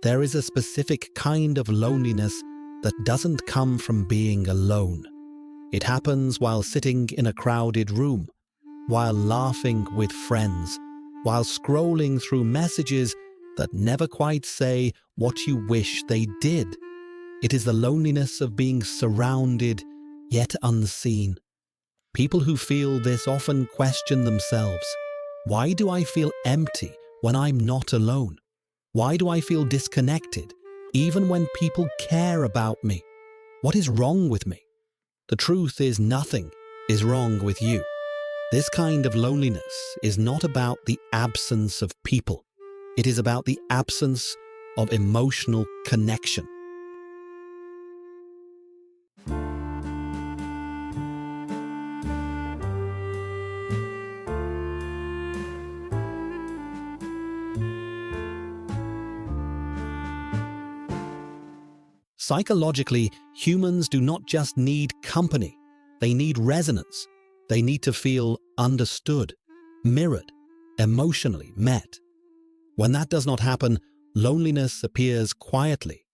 there is a specific kind of loneliness that doesn't come from being alone. It happens while sitting in a crowded room, while laughing with friends, while scrolling through messages that never quite say what you wish they did. It is the loneliness of being surrounded yet unseen. People who feel this often question themselves. Why do I feel empty when I'm not alone? Why do I feel disconnected even when people care about me? What is wrong with me? The truth is nothing is wrong with you. This kind of loneliness is not about the absence of people. It is about the absence of emotional connection. Psychologically, humans do not just need company. They need resonance. They need to feel understood, mirrored, emotionally met. When that does not happen, loneliness appears quietly.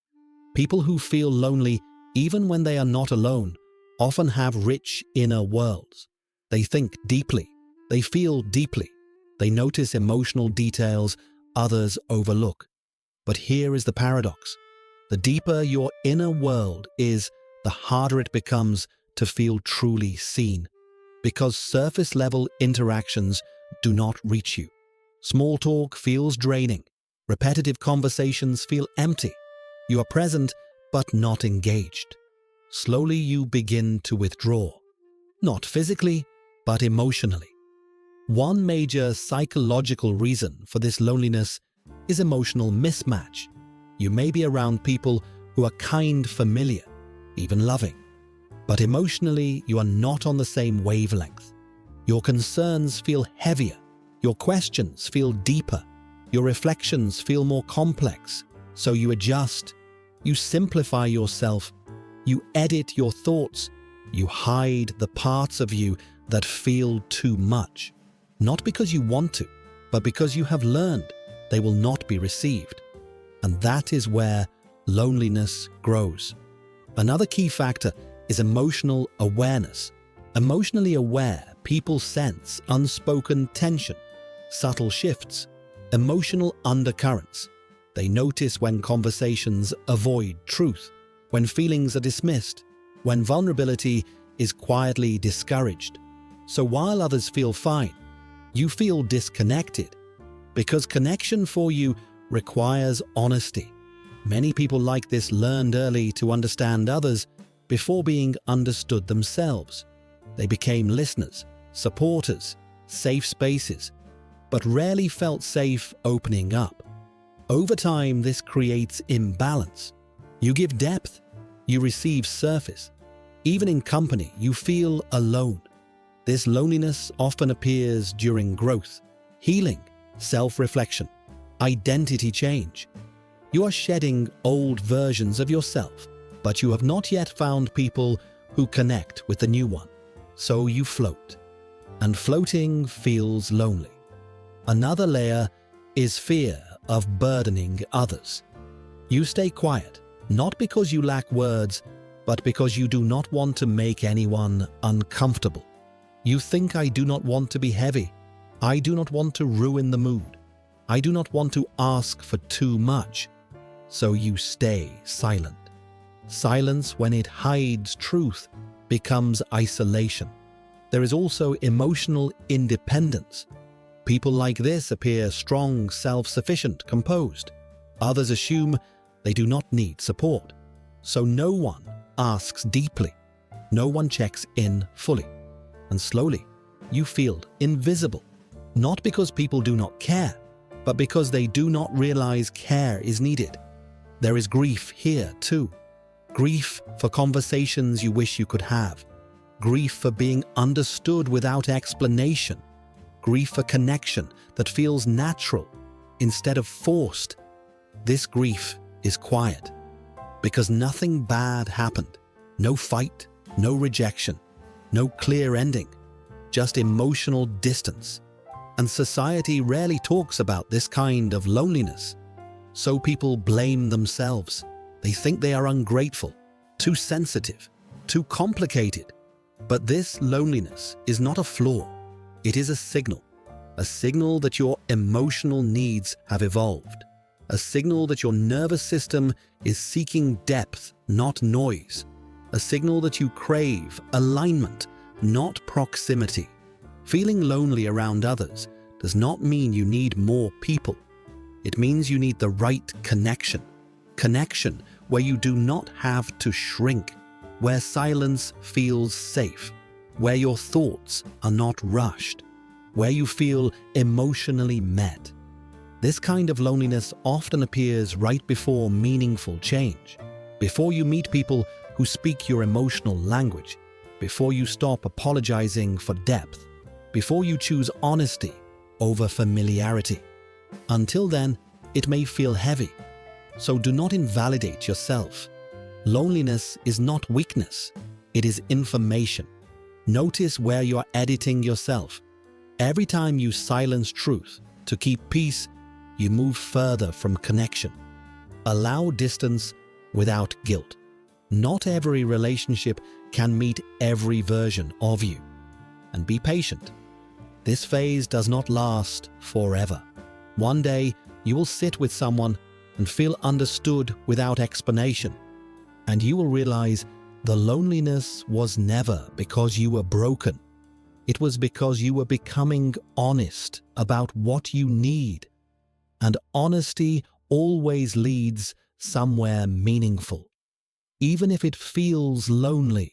People who feel lonely, even when they are not alone, often have rich inner worlds. They think deeply. They feel deeply. They notice emotional details others overlook. But here is the paradox. The deeper your inner world is, the harder it becomes to feel truly seen, because surface-level interactions do not reach you. Small talk feels draining. Repetitive conversations feel empty. You are present, but not engaged. Slowly you begin to withdraw. Not physically, but emotionally. One major psychological reason for this loneliness is emotional mismatch. You may be around people who are kind, familiar, even loving. But emotionally, you are not on the same wavelength. Your concerns feel heavier. Your questions feel deeper. Your reflections feel more complex. So you adjust. You simplify yourself. You edit your thoughts. You hide the parts of you that feel too much. Not because you want to, but because you have learned they will not be received. And that is where loneliness grows. Another key factor is emotional awareness. Emotionally aware people sense unspoken tension, subtle shifts, emotional undercurrents. They notice when conversations avoid truth, when feelings are dismissed, when vulnerability is quietly discouraged. So while others feel fine, you feel disconnected, because connection for you requires honesty. Many people like this learned early to understand others before being understood themselves. They became listeners, supporters, safe spaces, but rarely felt safe opening up. Over time, this creates imbalance. You give depth, you receive surface. Even in company, you feel alone. This loneliness often appears during growth, healing, self-reflection, identity change. You are shedding old versions of yourself, but you have not yet found people who connect with the new one. So you float, and floating feels lonely. Another layer is fear of burdening others. You stay quiet, not because you lack words, but because you do not want to make anyone uncomfortable. You think, I do not want to be heavy. I do not want to ruin the mood. I do not want to ask for too much. So you stay silent. Silence, when it hides truth, becomes isolation. There is also emotional independence. People like this appear strong, self-sufficient, composed. Others assume they do not need support. So no one asks deeply. No one checks in fully. And slowly, you feel invisible. Not because people do not care, but because they do not realize care is needed. There is grief here too. Grief for conversations you wish you could have. Grief for being understood without explanation. Grief for connection that feels natural instead of forced. This grief is quiet because nothing bad happened. No fight, no rejection, no clear ending, just emotional distance. And society rarely talks about this kind of loneliness. So people blame themselves. They think they are ungrateful, too sensitive, too complicated. But this loneliness is not a flaw. It is a signal that your emotional needs have evolved, a signal that your nervous system is seeking depth, not noise, a signal that you crave alignment, not proximity. Feeling lonely around others does not mean you need more people. It means you need the right connection. Connection where you do not have to shrink, where silence feels safe, where your thoughts are not rushed, where you feel emotionally met. This kind of loneliness often appears right before meaningful change, before you meet people who speak your emotional language, before you stop apologizing for depth, before you choose honesty over familiarity. Until then, it may feel heavy, so do not invalidate yourself. Loneliness is not weakness, it is information. Notice where you are editing yourself. Every time you silence truth to keep peace, you move further from connection. Allow distance without guilt. Not every relationship can meet every version of you. And be patient. This phase does not last forever. One day, you will sit with someone and feel understood without explanation. And you will realize the loneliness was never because you were broken. It was because you were becoming honest about what you need. And honesty always leads somewhere meaningful. Even if it feels lonely,